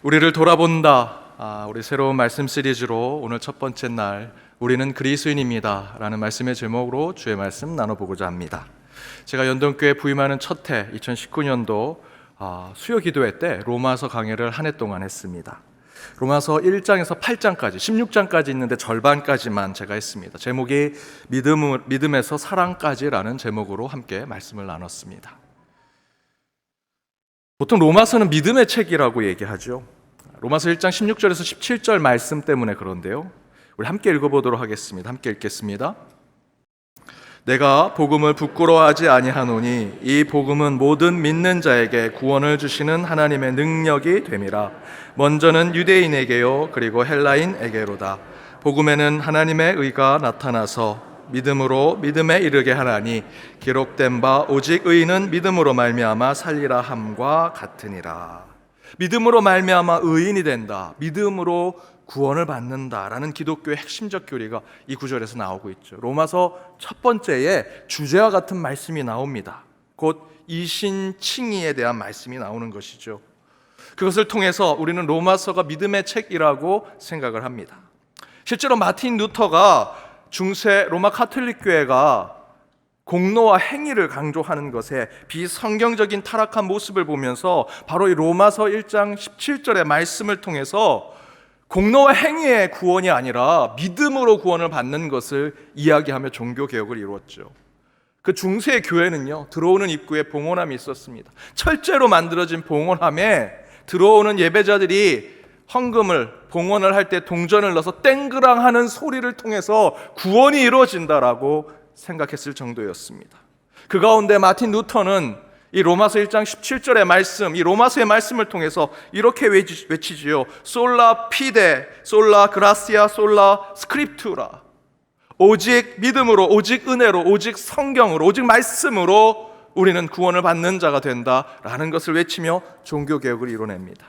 우리를 돌아본다. 우리 새로운 말씀 시리즈로 오늘 첫 번째 날 우리는 그리스도인입니다 라는 말씀의 제목으로 주의 말씀 나눠보고자 합니다. 제가 연동교회 부임하는 첫 해 2019년도 수요 기도회 때 로마서 강해를 한 해 동안 했습니다. 로마서 1장에서 8장까지 16장까지 있는데 절반까지만 제가 했습니다. 제목이 믿음에서 사랑까지라는 제목으로 함께 말씀을 나눴습니다. 보통 로마서는 믿음의 책이라고 얘기하죠. 로마서 1장 16절에서 17절 말씀 때문에 그런데요, 우리 함께 읽어보도록 하겠습니다. 함께 읽겠습니다. 내가 복음을 부끄러워하지 아니하노니 이 복음은 모든 믿는 자에게 구원을 주시는 하나님의 능력이 됨이라. 먼저는 유대인에게요 그리고 헬라인에게로다. 복음에는 하나님의 의가 나타나서 믿음으로 믿음에 이르게 하나니 기록된 바 오직 의인은 믿음으로 말미암아 살리라 함과 같으니라. 믿음으로 말미암아 의인이 된다, 믿음으로 구원을 받는다라는 기독교의 핵심적 교리가 이 구절에서 나오고 있죠. 로마서 첫 번째에 주제와 같은 말씀이 나옵니다. 곧 이신칭의에 대한 말씀이 나오는 것이죠. 그것을 통해서 우리는 로마서가 믿음의 책이라고 생각을 합니다. 실제로 마틴 루터가 중세 로마 카톨릭 교회가 공로와 행위를 강조하는 것에 비성경적인 타락한 모습을 보면서 바로 이 로마서 1장 17절의 말씀을 통해서 공로와 행위의 구원이 아니라 믿음으로 구원을 받는 것을 이야기하며 종교개혁을 이루었죠. 그 중세 교회는요, 들어오는 입구에 봉헌함이 있었습니다. 철제로 만들어진 봉헌함에 들어오는 예배자들이 헌금을, 봉헌을 할 때 동전을 넣어서 땡그랑 하는 소리를 통해서 구원이 이루어진다라고 생각했을 정도였습니다. 그 가운데 마틴 루터는 이 로마서 1장 17절의 말씀, 이 로마서의 말씀을 통해서 이렇게 외치지요. 솔라 피데, 솔라 그라시아, 솔라 스크립투라. 오직 믿음으로, 오직 은혜로, 오직 성경으로, 오직 말씀으로 우리는 구원을 받는 자가 된다라는 것을 외치며 종교개혁을 이뤄냅니다.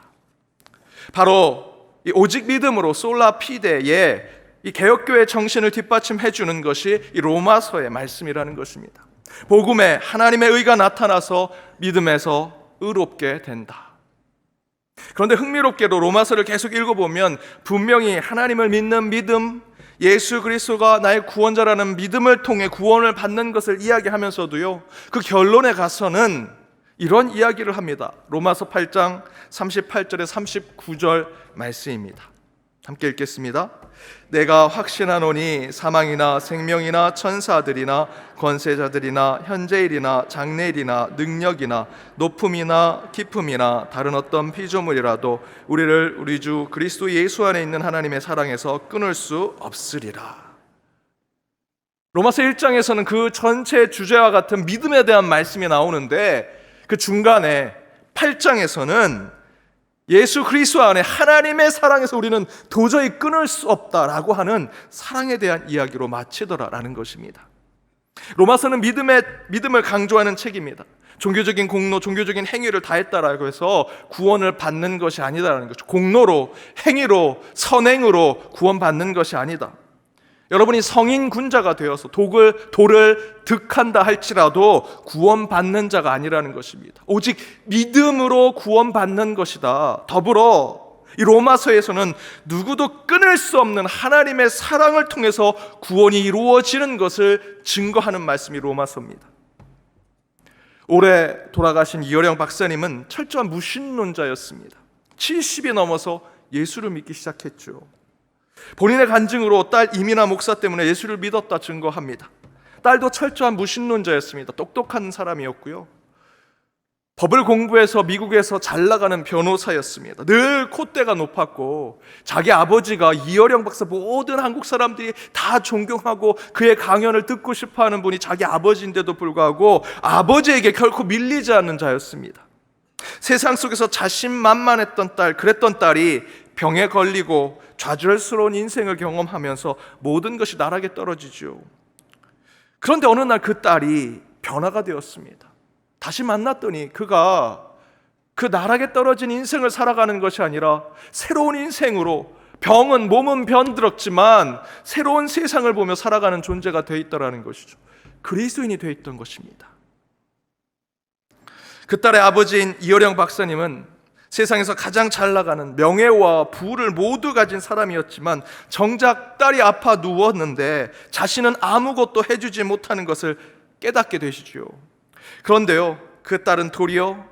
바로 이 오직 믿음으로 솔라 피데의 이 개혁교회의 정신을 뒷받침해 주는 것이 이 로마서의 말씀이라는 것입니다. 복음에 하나님의 의가 나타나서 믿음에서 의롭게 된다. 그런데 흥미롭게도 로마서를 계속 읽어보면 분명히 하나님을 믿는 믿음, 예수 그리스도가 나의 구원자라는 믿음을 통해 구원을 받는 것을 이야기하면서도요, 그 결론에 가서는 이런 이야기를 합니다. 로마서 8장 38절에 39절 말씀입니다. 함께 읽겠습니다. 내가 확신하노니 사망이나 생명이나 천사들이나 권세자들이나 현재일이나 장래일이나 능력이나 높음이나 깊음이나 다른 어떤 피조물이라도 우리를 우리 주 그리스도 예수 안에 있는 하나님의 사랑에서 끊을 수 없으리라. 로마서 1장에서는 그 전체 주제와 같은 믿음에 대한 말씀이 나오는데, 그 중간에 8장에서는 예수 그리스도 안에 하나님의 사랑에서 우리는 도저히 끊을 수 없다라고 하는 사랑에 대한 이야기로 마치더라라는 것입니다. 로마서는 믿음을 강조하는 책입니다. 종교적인 공로, 종교적인 행위를 다했다라고 해서 구원을 받는 것이 아니다라는 거죠. 공로로, 행위로, 선행으로 구원받는 것이 아니다. 여러분이 성인 군자가 되어서 돌을 득한다 할지라도 구원받는 자가 아니라는 것입니다. 오직 믿음으로 구원받는 것이다. 더불어 이 로마서에서는 누구도 끊을 수 없는 하나님의 사랑을 통해서 구원이 이루어지는 것을 증거하는 말씀이 로마서입니다. 올해 돌아가신 이어령 박사님은 철저한 무신론자였습니다. 70이 넘어서 예수를 믿기 시작했죠. 본인의 간증으로 딸 이민아 목사 때문에 예수를 믿었다 증거합니다. 딸도 철저한 무신론자였습니다. 똑똑한 사람이었고요, 법을 공부해서 미국에서 잘 나가는 변호사였습니다. 늘 콧대가 높았고 자기 아버지가 이어령 박사, 모든 한국 사람들이 다 존경하고 그의 강연을 듣고 싶어하는 분이 자기 아버지인데도 불구하고 아버지에게 결코 밀리지 않는 자였습니다. 세상 속에서 자신만만했던 딸, 그랬던 딸이 병에 걸리고 좌절스러운 인생을 경험하면서 모든 것이 나락에 떨어지죠. 그런데 어느 날 그 딸이 변화가 되었습니다. 다시 만났더니 그가 그 나락에 떨어진 인생을 살아가는 것이 아니라 새로운 인생으로, 몸은 변들었지만 새로운 세상을 보며 살아가는 존재가 되어 있다는 것이죠. 그리스도인이 되어 있던 것입니다. 그 딸의 아버지인 이어령 박사님은 세상에서 가장 잘 나가는 명예와 부를 모두 가진 사람이었지만 정작 딸이 아파 누웠는데 자신은 아무것도 해주지 못하는 것을 깨닫게 되시죠. 그런데요, 그 딸은 도리어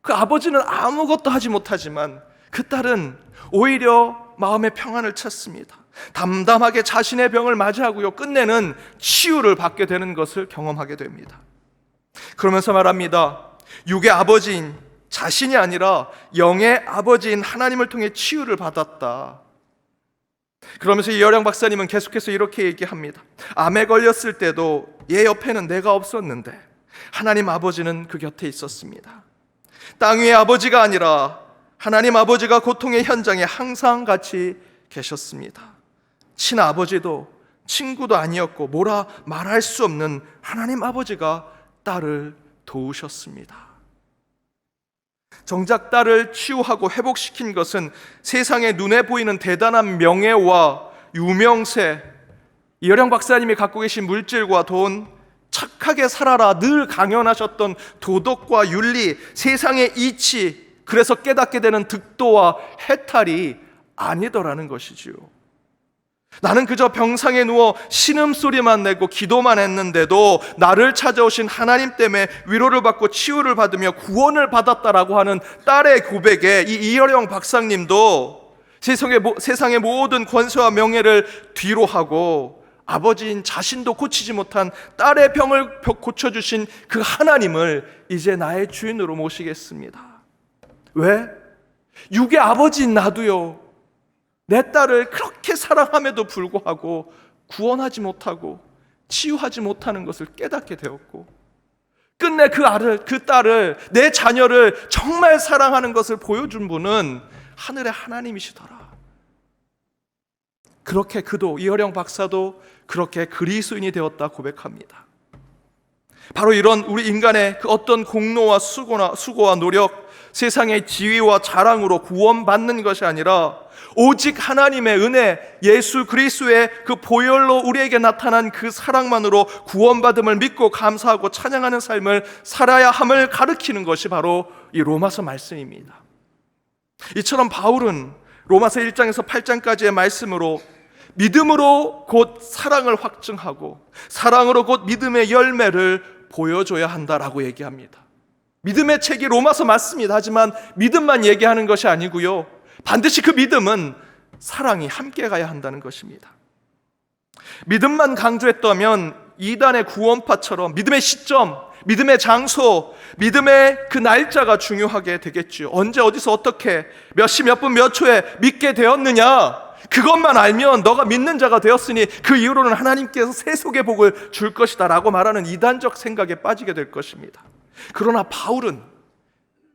그 아버지는 아무것도 하지 못하지만 그 딸은 오히려 마음의 평안을 찾습니다. 담담하게 자신의 병을 맞이하고요, 끝내는 치유를 받게 되는 것을 경험하게 됩니다. 그러면서 말합니다. 육의 아버지인 자신이 아니라 영의 아버지인 하나님을 통해 치유를 받았다. 그러면서 이여령 박사님은 계속해서 이렇게 얘기합니다. 암에 걸렸을 때도 얘 옆에는 내가 없었는데 하나님 아버지는 그 곁에 있었습니다. 땅 위의 아버지가 아니라 하나님 아버지가 고통의 현장에 항상 같이 계셨습니다. 친아버지도 친구도 아니었고 뭐라 말할 수 없는 하나님 아버지가 딸을 도우셨습니다. 정작 딸을 치유하고 회복시킨 것은 세상에 눈에 보이는 대단한 명예와 유명세, 이여령 박사님이 갖고 계신 물질과 돈, 착하게 살아라 늘 강연하셨던 도덕과 윤리, 세상의 이치, 그래서 깨닫게 되는 득도와 해탈이 아니더라는 것이지요. 나는 그저 병상에 누워 신음소리만 내고 기도만 했는데도 나를 찾아오신 하나님 때문에 위로를 받고 치유를 받으며 구원을 받았다라고 하는 딸의 고백에 이 이여령 박사님도 세상의 모든 권세와 명예를 뒤로하고 아버지인 자신도 고치지 못한 딸의 병을 고쳐주신 그 하나님을 이제 나의 주인으로 모시겠습니다. 왜? 육의 아버지인 나도요, 내 딸을 그렇게 사랑함에도 불구하고 구원하지 못하고 치유하지 못하는 것을 깨닫게 되었고, 끝내 그 딸을, 내 자녀를 정말 사랑하는 것을 보여준 분은 하늘의 하나님이시더라. 그렇게 그도, 이여령 박사도 그렇게 그리스도인이 되었다 고백합니다. 바로 이런 우리 인간의 그 어떤 공로와 수고와 노력, 세상의 지위와 자랑으로 구원받는 것이 아니라 오직 하나님의 은혜, 예수 그리스도의 그 보혈로 우리에게 나타난 그 사랑만으로 구원받음을 믿고 감사하고 찬양하는 삶을 살아야 함을 가르치는 것이 바로 이 로마서 말씀입니다. 이처럼 바울은 로마서 1장에서 8장까지의 말씀으로 믿음으로 곧 사랑을 확증하고 사랑으로 곧 믿음의 열매를 보여줘야 한다라고 얘기합니다. 믿음의 책이 로마서 맞습니다. 하지만 믿음만 얘기하는 것이 아니고요, 반드시 그 믿음은 사랑이 함께 가야 한다는 것입니다. 믿음만 강조했다면 이단의 구원파처럼 믿음의 시점, 믿음의 장소, 믿음의 그 날짜가 중요하게 되겠죠. 언제 어디서 어떻게 몇 시 몇 분 몇 초에 믿게 되었느냐, 그것만 알면 너가 믿는 자가 되었으니 그 이후로는 하나님께서 세속의 복을 줄 것이다 라고 말하는 이단적 생각에 빠지게 될 것입니다. 그러나 바울은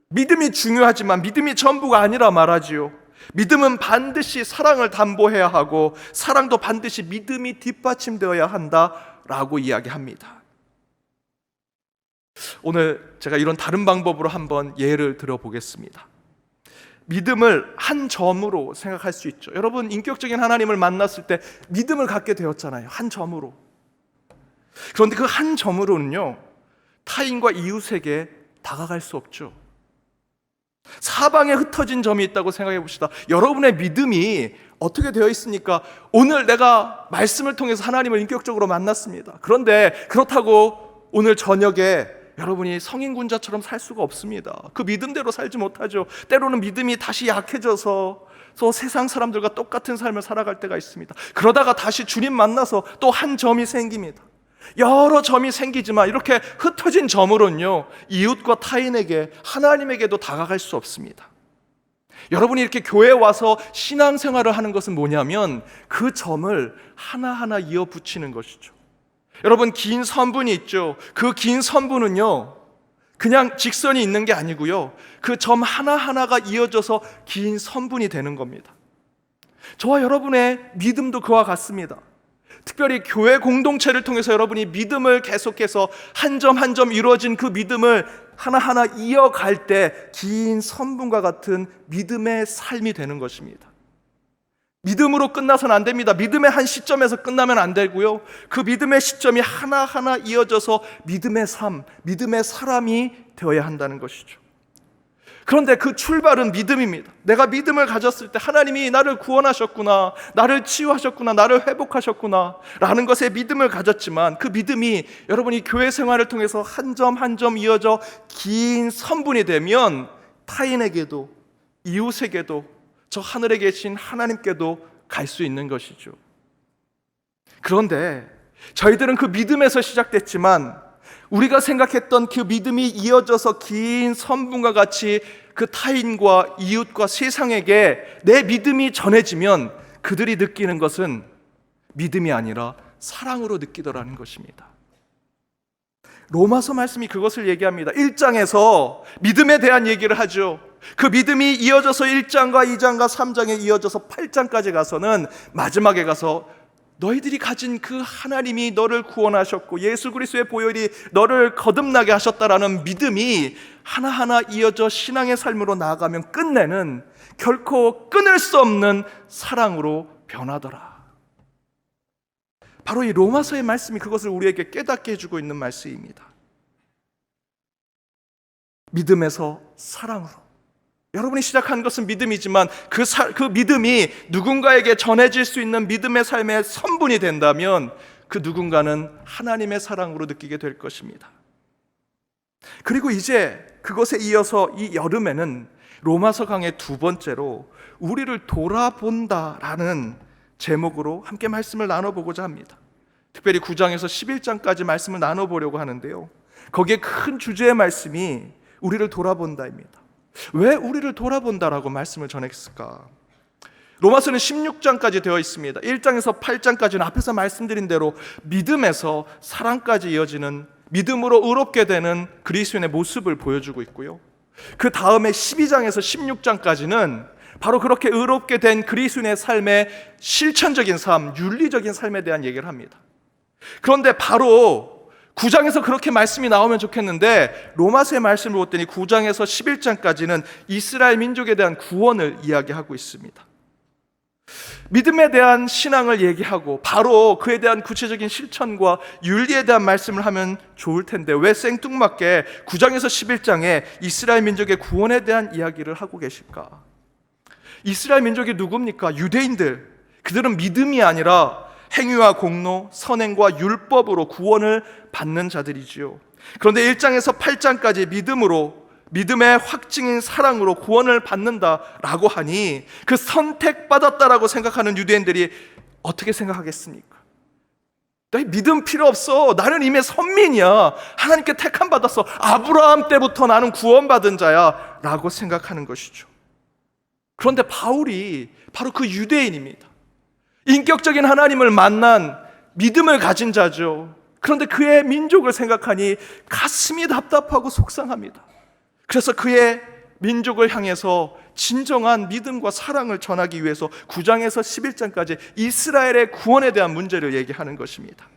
믿음이 중요하지만 믿음이 전부가 아니라 말하지요. 믿음은 반드시 사랑을 담보해야 하고 사랑도 반드시 믿음이 뒷받침되어야 한다라고 이야기합니다. 오늘 제가 이런 다른 방법으로 한번 예를 들어보겠습니다. 믿음을 한 점으로 생각할 수 있죠. 여러분, 인격적인 하나님을 만났을 때 믿음을 갖게 되었잖아요. 한 점으로. 그런데 그 한 점으로는요, 타인과 이웃에게 다가갈 수 없죠. 사방에 흩어진 점이 있다고 생각해 봅시다. 여러분의 믿음이 어떻게 되어 있습니까? 오늘 내가 말씀을 통해서 하나님을 인격적으로 만났습니다. 그런데 그렇다고 오늘 저녁에 여러분이 성인군자처럼 살 수가 없습니다. 그 믿음대로 살지 못하죠. 때로는 믿음이 다시 약해져서 또 세상 사람들과 똑같은 삶을 살아갈 때가 있습니다. 그러다가 다시 주님 만나서 또 한 점이 생깁니다. 여러 점이 생기지만 이렇게 흩어진 점으로는요, 이웃과 타인에게, 하나님에게도 다가갈 수 없습니다. 여러분이 이렇게 교회에 와서 신앙생활을 하는 것은 뭐냐면 그 점을 하나하나 이어붙이는 것이죠. 여러분, 긴 선분이 있죠. 그 긴 선분은요, 그냥 직선이 있는 게 아니고요, 그 점 하나하나가 이어져서 긴 선분이 되는 겁니다. 저와 여러분의 믿음도 그와 같습니다. 특별히 교회 공동체를 통해서 여러분이 믿음을 계속해서 한 점 한 점 이루어진 그 믿음을 하나하나 이어갈 때 긴 선분과 같은 믿음의 삶이 되는 것입니다. 믿음으로 끝나서는 안 됩니다. 믿음의 한 시점에서 끝나면 안 되고요, 그 믿음의 시점이 하나하나 이어져서 믿음의 삶, 믿음의 사람이 되어야 한다는 것이죠. 그런데 그 출발은 믿음입니다. 내가 믿음을 가졌을 때 하나님이 나를 구원하셨구나, 나를 치유하셨구나, 나를 회복하셨구나 라는 것에 믿음을 가졌지만, 그 믿음이 여러분이 교회 생활을 통해서 한 점 한 점 이어져 긴 선분이 되면 타인에게도, 이웃에게도, 저 하늘에 계신 하나님께도 갈 수 있는 것이죠. 그런데 저희들은 그 믿음에서 시작됐지만, 우리가 생각했던 그 믿음이 이어져서 긴 선분과 같이 그 타인과 이웃과 세상에게 내 믿음이 전해지면 그들이 느끼는 것은 믿음이 아니라 사랑으로 느끼더라는 것입니다. 로마서 말씀이 그것을 얘기합니다. 1장에서 믿음에 대한 얘기를 하죠. 그 믿음이 이어져서 1장과 2장과 3장에 이어져서 8장까지 가서는, 마지막에 가서 너희들이 가진 그 하나님이 너를 구원하셨고 예수 그리스도의 보혈이 너를 거듭나게 하셨다라는 믿음이 하나하나 이어져 신앙의 삶으로 나아가면 끝내는 결코 끊을 수 없는 사랑으로 변하더라. 바로 이 로마서의 말씀이 그것을 우리에게 깨닫게 해주고 있는 말씀입니다. 믿음에서 사랑으로. 여러분이 시작한 것은 믿음이지만 그 믿음이 누군가에게 전해질 수 있는 믿음의 삶의 선분이 된다면 그 누군가는 하나님의 사랑으로 느끼게 될 것입니다. 그리고 이제 그것에 이어서 이 여름에는 로마서 강의 두 번째로 우리를 돌아본다라는 제목으로 함께 말씀을 나눠보고자 합니다. 특별히 9장에서 11장까지 말씀을 나눠보려고 하는데요, 거기에 큰 주제의 말씀이 우리를 돌아본다입니다. 왜 우리를 돌아본다라고 말씀을 전했을까? 로마서는 16장까지 되어 있습니다. 1장에서 8장까지는 앞에서 말씀드린 대로 믿음에서 사랑까지 이어지는, 믿음으로 의롭게 되는 그리스도인의 모습을 보여주고 있고요, 그 다음에 12장에서 16장까지는 바로 그렇게 의롭게 된 그리스도인의 삶의 실천적인 삶, 윤리적인 삶에 대한 얘기를 합니다. 그런데 바로 9장에서 그렇게 말씀이 나오면 좋겠는데, 로마서의 말씀을 보더니 9장에서 11장까지는 이스라엘 민족에 대한 구원을 이야기하고 있습니다. 믿음에 대한 신앙을 얘기하고 바로 그에 대한 구체적인 실천과 윤리에 대한 말씀을 하면 좋을 텐데, 왜 생뚱맞게 9장에서 11장에 이스라엘 민족의 구원에 대한 이야기를 하고 계실까? 이스라엘 민족이 누굽니까? 유대인들. 그들은 믿음이 아니라 행위와 공로, 선행과 율법으로 구원을 받는 자들이지요. 그런데 1장에서 8장까지 믿음의 확증인 사랑으로 구원을 받는다라고 하니, 그 선택받았다라고 생각하는 유대인들이 어떻게 생각하겠습니까? 나 믿음 필요 없어, 나는 이미 선민이야, 하나님께 택함 받았어, 아브라함 때부터 나는 구원받은 자야 라고 생각하는 것이죠. 그런데 바울이 바로 그 유대인입니다. 인격적인 하나님을 만난 믿음을 가진 자죠. 그런데 그의 민족을 생각하니 가슴이 답답하고 속상합니다. 그래서 그의 민족을 향해서 진정한 믿음과 사랑을 전하기 위해서 9장에서 11장까지 이스라엘의 구원에 대한 문제를 얘기하는 것입니다.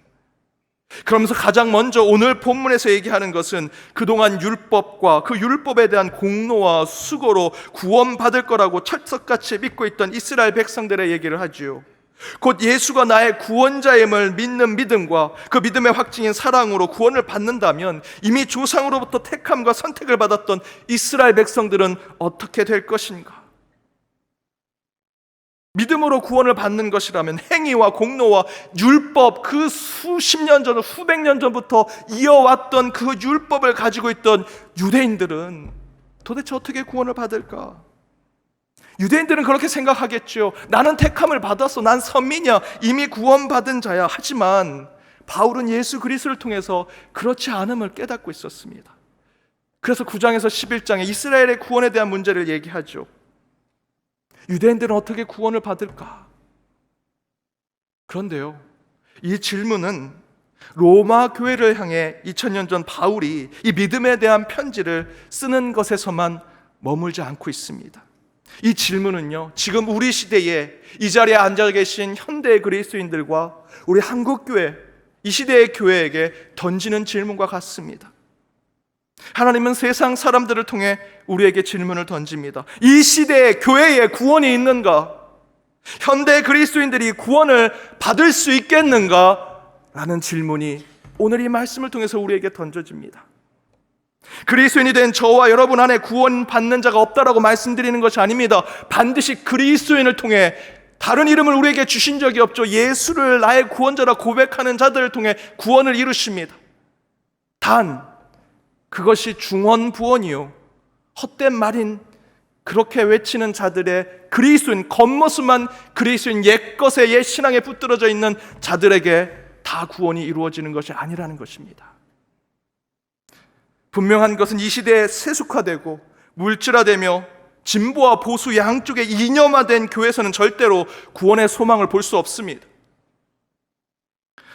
그러면서 가장 먼저 오늘 본문에서 얘기하는 것은 그동안 율법과 그 율법에 대한 공로와 수고로 구원받을 거라고 철석같이 믿고 있던 이스라엘 백성들의 얘기를 하지요. 곧 예수가 나의 구원자임을 믿는 믿음과 그 믿음의 확증인 사랑으로 구원을 받는다면 이미 조상으로부터 택함과 선택을 받았던 이스라엘 백성들은 어떻게 될 것인가? 믿음으로 구원을 받는 것이라면 행위와 공로와 율법, 그 수십 년 전, 수백 년 전부터 이어왔던 그 율법을 가지고 있던 유대인들은 도대체 어떻게 구원을 받을까? 유대인들은 그렇게 생각하겠죠. 나는 택함을 받았어, 난 선민이야, 이미 구원받은 자야. 하지만 바울은 예수 그리스도를 통해서 그렇지 않음을 깨닫고 있었습니다. 그래서 9장에서 11장에 이스라엘의 구원에 대한 문제를 얘기하죠. 유대인들은 어떻게 구원을 받을까? 그런데요, 이 질문은 로마 교회를 향해 2000년 전 바울이 이 믿음에 대한 편지를 쓰는 것에서만 머물지 않고 있습니다. 이 질문은요, 지금 우리 시대에 이 자리에 앉아 계신 현대 그리스도인들과 우리 한국교회, 이 시대의 교회에게 던지는 질문과 같습니다. 하나님은 세상 사람들을 통해 우리에게 질문을 던집니다. 이 시대에 교회에 구원이 있는가? 현대 그리스도인들이 구원을 받을 수 있겠는가? 라는 질문이 오늘 이 말씀을 통해서 우리에게 던져집니다. 그리스도인이 된 저와 여러분 안에 구원받는 자가 없다라고 말씀드리는 것이 아닙니다. 반드시 그리스도인을 통해, 다른 이름을 우리에게 주신 적이 없죠. 예수를 나의 구원자라 고백하는 자들을 통해 구원을 이루십니다. 단 그것이 중언부언이요, 헛된 말인 그렇게 외치는 자들의, 그리스도인 겉모습만 그리스도인 옛것에 옛 신앙에 붙들어져 있는 자들에게 다 구원이 이루어지는 것이 아니라는 것입니다. 분명한 것은 이 시대에 세속화되고 물질화되며 진보와 보수 양쪽에 이념화된 교회에서는 절대로 구원의 소망을 볼 수 없습니다.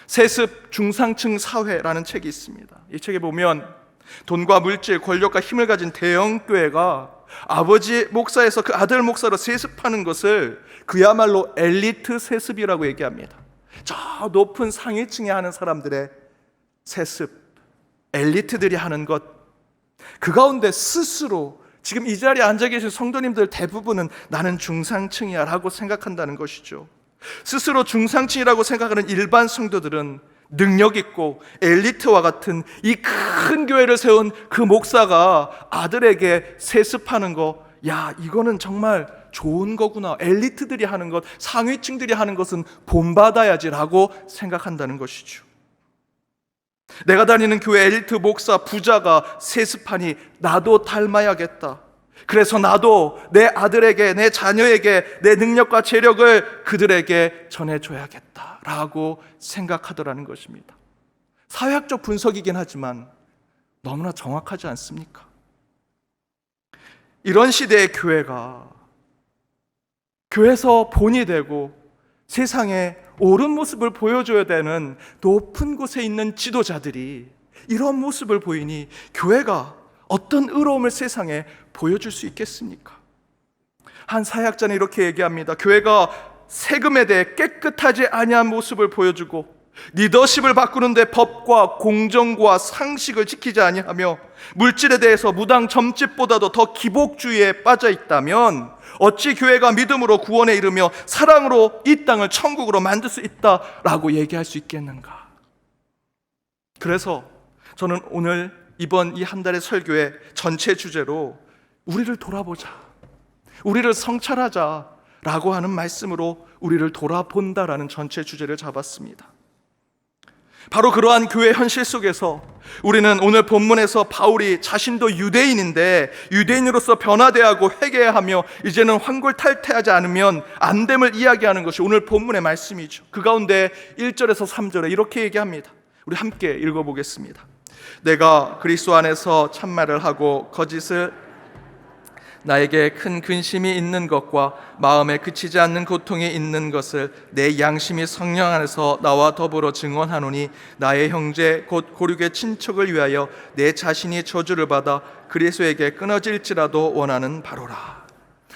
세습 중상층 사회라는 책이 있습니다. 이 책에 보면 돈과 물질, 권력과 힘을 가진 대형 교회가 아버지 목사에서 그 아들 목사로 세습하는 것을 그야말로 엘리트 세습이라고 얘기합니다. 저 높은 상위층에 하는 사람들의 세습, 엘리트들이 하는 것, 그 가운데 스스로 지금 이 자리에 앉아 계신 성도님들 대부분은 나는 중상층이야 라고 생각한다는 것이죠. 스스로 중상층이라고 생각하는 일반 성도들은 능력 있고 엘리트와 같은 이 큰 교회를 세운 그 목사가 아들에게 세습하는 거, 야, 이거는 정말 좋은 거구나, 엘리트들이 하는 것, 상위층들이 하는 것은 본받아야지 라고 생각한다는 것이죠. 내가 다니는 교회 엘리트 목사 부자가 세습하니 나도 닮아야겠다, 그래서 나도 내 아들에게, 내 자녀에게 내 능력과 재력을 그들에게 전해줘야겠다 라고 생각하더라는 것입니다. 사회학적 분석이긴 하지만 너무나 정확하지 않습니까? 이런 시대의 교회가, 교회에서 본이 되고 세상에 옳은 모습을 보여줘야 되는 높은 곳에 있는 지도자들이 이런 모습을 보이니 교회가 어떤 의로움을 세상에 보여줄 수 있겠습니까? 한 사회학자는 이렇게 얘기합니다. 교회가 세금에 대해 깨끗하지 아니한 모습을 보여주고 리더십을 바꾸는데 법과 공정과 상식을 지키지 아니하며 물질에 대해서 무당 점집보다도 더 기복주의에 빠져 있다면 어찌 교회가 믿음으로 구원에 이르며 사랑으로 이 땅을 천국으로 만들 수 있다라고 얘기할 수 있겠는가? 그래서 저는 오늘 이번 이 한 달의 설교의 전체 주제로 우리를 돌아보자, 우리를 성찰하자 라고 하는 말씀으로 우리를 돌아본다라는 전체 주제를 잡았습니다. 바로 그러한 교회 현실 속에서 우리는 오늘 본문에서 바울이 자신도 유대인인데 유대인으로서 변화되어야 하고 회개해야 하며 이제는 환골탈퇴하지 않으면 안 됨을 이야기하는 것이 오늘 본문의 말씀이죠. 그 가운데 1절에서 3절에 이렇게 얘기합니다. 우리 함께 읽어보겠습니다. 내가 그리스도 안에서 참말을 하고 거짓을, 나에게 큰 근심이 있는 것과 마음에 그치지 않는 고통이 있는 것을 내 양심이 성령 안에서 나와 더불어 증언하노니 나의 형제 곧 고륙의 친척을 위하여 내 자신이 저주를 받아 그리스도에게 끊어질지라도 원하는 바로라.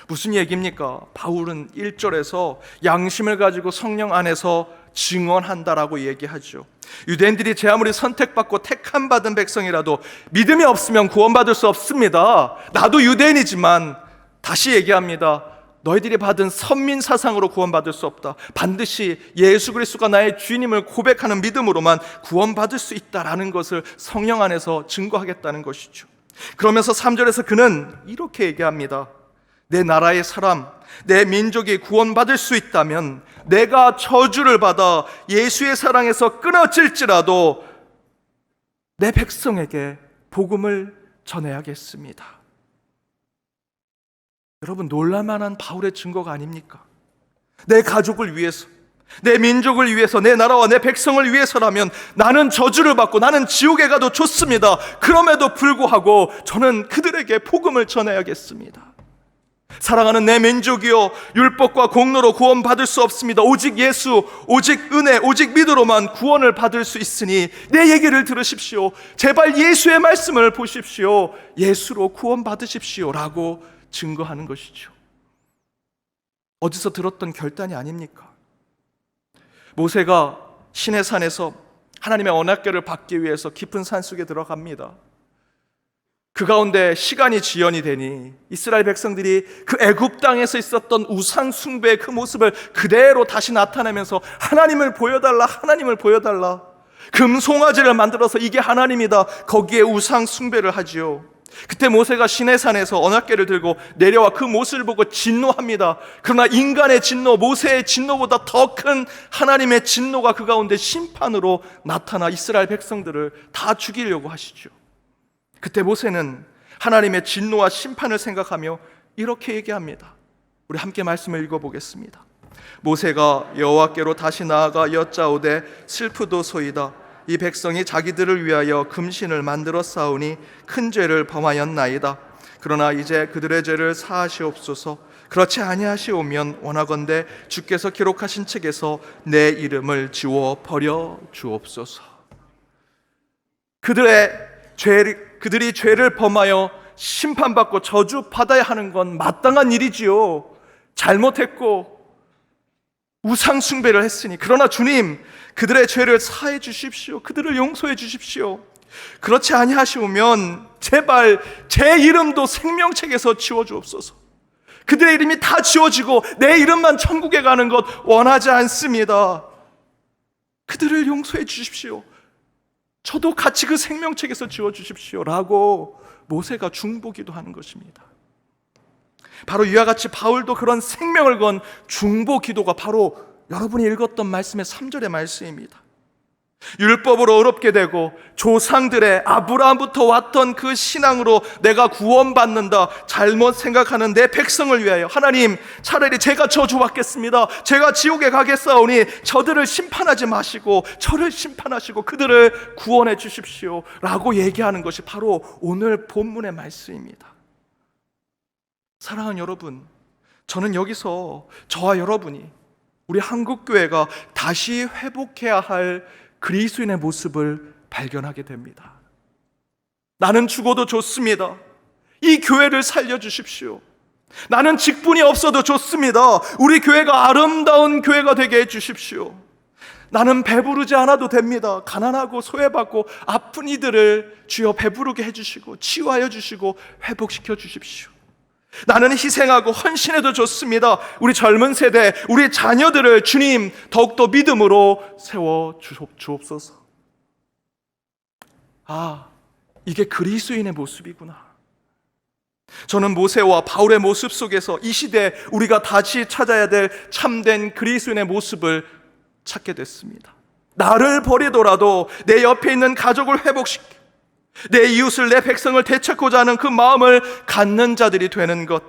무슨 얘기입니까? 바울은 1절에서 양심을 가지고 성령 안에서 증언한다라고 얘기하죠. 유대인들이 제 아무리 선택받고 택함받은 백성이라도 믿음이 없으면 구원받을 수 없습니다. 나도 유대인이지만 다시 얘기합니다. 너희들이 받은 선민 사상으로 구원받을 수 없다. 반드시 예수 그리스도가 나의 주님을 고백하는 믿음으로만 구원받을 수 있다라는 것을 성령 안에서 증거하겠다는 것이죠. 그러면서 3절에서 그는 이렇게 얘기합니다. 내 나라의 사람, 내 민족이 구원받을 수 있다면 내가 저주를 받아 예수의 사랑에서 끊어질지라도 내 백성에게 복음을 전해야겠습니다. 여러분, 놀랄만한 바울의 증거가 아닙니까? 내 가족을 위해서, 내 민족을 위해서, 내 나라와 내 백성을 위해서라면 나는 저주를 받고 나는 지옥에 가도 좋습니다. 그럼에도 불구하고 저는 그들에게 복음을 전해야겠습니다. 사랑하는 내 민족이여, 율법과 공로로 구원받을 수 없습니다. 오직 예수, 오직 은혜, 오직 믿음으로만 구원을 받을 수 있으니 내 얘기를 들으십시오. 제발 예수의 말씀을 보십시오. 예수로 구원받으십시오 라고 증거하는 것이죠. 어디서 들었던 결단이 아닙니까? 모세가 시내산에서 하나님의 언약궤를 받기 위해서 깊은 산속에 들어갑니다. 그 가운데 시간이 지연이 되니 이스라엘 백성들이 그 애굽 땅에서 있었던 우상 숭배의 그 모습을 그대로 다시 나타내면서 하나님을 보여달라, 하나님을 보여달라. 금송아지를 만들어서 이게 하나님이다, 거기에 우상 숭배를 하지요. 그때 모세가 시내산에서 언약궤를 들고 내려와 그 모습을 보고 진노합니다. 그러나 인간의 진노, 모세의 진노보다 더 큰 하나님의 진노가 그 가운데 심판으로 나타나 이스라엘 백성들을 다 죽이려고 하시죠. 그때 모세는 하나님의 진노와 심판을 생각하며 이렇게 얘기합니다. 우리 함께 말씀을 읽어보겠습니다. 모세가 여호와께로 다시 나아가 여짜오되 슬프도소이다. 이 백성이 자기들을 위하여 금신을 만들어 쌓으니 큰 죄를 범하였나이다. 그러나 이제 그들의 죄를 사하시옵소서. 그렇지 아니하시오면 원하건대 주께서 기록하신 책에서 내 이름을 지워 버려 주옵소서. 그들이 죄를 범하여 심판받고 저주받아야 하는 건 마땅한 일이지요. 잘못했고 우상 숭배를 했으니. 그러나 주님, 그들의 죄를 사해 주십시오. 그들을 용서해 주십시오. 그렇지 아니하시오면 제발 제 이름도 생명책에서 지워 주옵소서. 그들의 이름이 다 지워지고 내 이름만 천국에 가는 것 원하지 않습니다. 그들을 용서해 주십시오. 저도 같이 그 생명책에서 지워 주십시오 라고 모세가 중보기도 하는 것입니다. 바로 이와 같이 바울도 그런 생명을 건 중보기도가 바로 여러분이 읽었던 말씀의 3절의 말씀입니다. 율법으로 어렵게 되고 조상들의 아브라함부터 왔던 그 신앙으로 내가 구원받는다 잘못 생각하는 내 백성을 위하여 하나님, 차라리 제가 저주받겠습니다. 제가 지옥에 가겠사오니 저들을 심판하지 마시고 저를 심판하시고 그들을 구원해 주십시오 라고 얘기하는 것이 바로 오늘 본문의 말씀입니다. 사랑하는 여러분, 저는 여기서 저와 여러분이 우리 한국교회가 다시 회복해야 할 그리스도인의 모습을 발견하게 됩니다. 나는 죽어도 좋습니다. 이 교회를 살려주십시오. 나는 직분이 없어도 좋습니다. 우리 교회가 아름다운 교회가 되게 해주십시오. 나는 배부르지 않아도 됩니다. 가난하고 소외받고 아픈 이들을 주여 배부르게 해주시고 치유하여 주시고 회복시켜 주십시오. 나는 희생하고 헌신해도 좋습니다. 우리 젊은 세대, 우리 자녀들을 주님 더욱더 믿음으로 세워 주옵소서. 아, 이게 그리스도인의 모습이구나. 저는 모세와 바울의 모습 속에서 이 시대에 우리가 다시 찾아야 될 참된 그리스도인의 모습을 찾게 됐습니다. 나를 버리더라도 내 옆에 있는 가족을 회복시켜 내 이웃을, 내 백성을 되찾고자 하는 그 마음을 갖는 자들이 되는 것,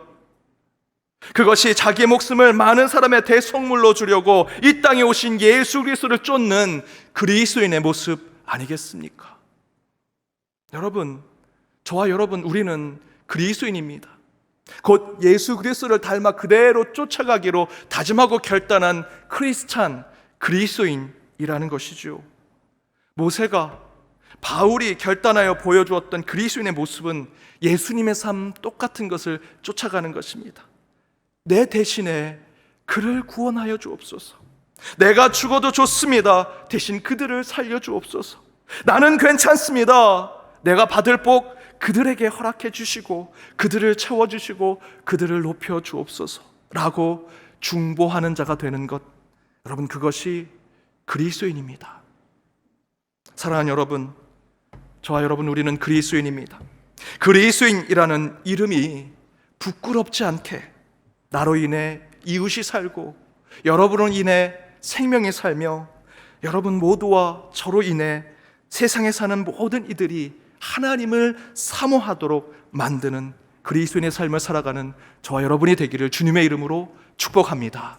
그것이 자기의 목숨을 많은 사람의 대속물로 주려고 이 땅에 오신 예수 그리스도를 쫓는 그리스도인의 모습 아니겠습니까? 여러분, 저와 여러분, 우리는 그리스도인입니다. 곧 예수 그리스도를 닮아 그대로 쫓아가기로 다짐하고 결단한 크리스찬, 그리스도인이라는 것이죠. 모세가, 바울이 결단하여 보여주었던 그리스도인의 모습은 예수님의 삶 똑같은 것을 쫓아가는 것입니다. 내 대신에 그를 구원하여 주옵소서. 내가 죽어도 좋습니다. 대신 그들을 살려 주옵소서. 나는 괜찮습니다. 내가 받을 복 그들에게 허락해 주시고 그들을 채워주시고 그들을 높여 주옵소서 라고 중보하는 자가 되는 것, 여러분, 그것이 그리스도인입니다. 사랑하는 여러분, 저와 여러분, 우리는 그리스도인입니다. 그리스도인이라는 이름이 부끄럽지 않게 나로 인해 이웃이 살고 여러분으로 인해 생명이 살며 여러분 모두와 저로 인해 세상에 사는 모든 이들이 하나님을 사모하도록 만드는 그리스도인의 삶을 살아가는 저와 여러분이 되기를 주님의 이름으로 축복합니다.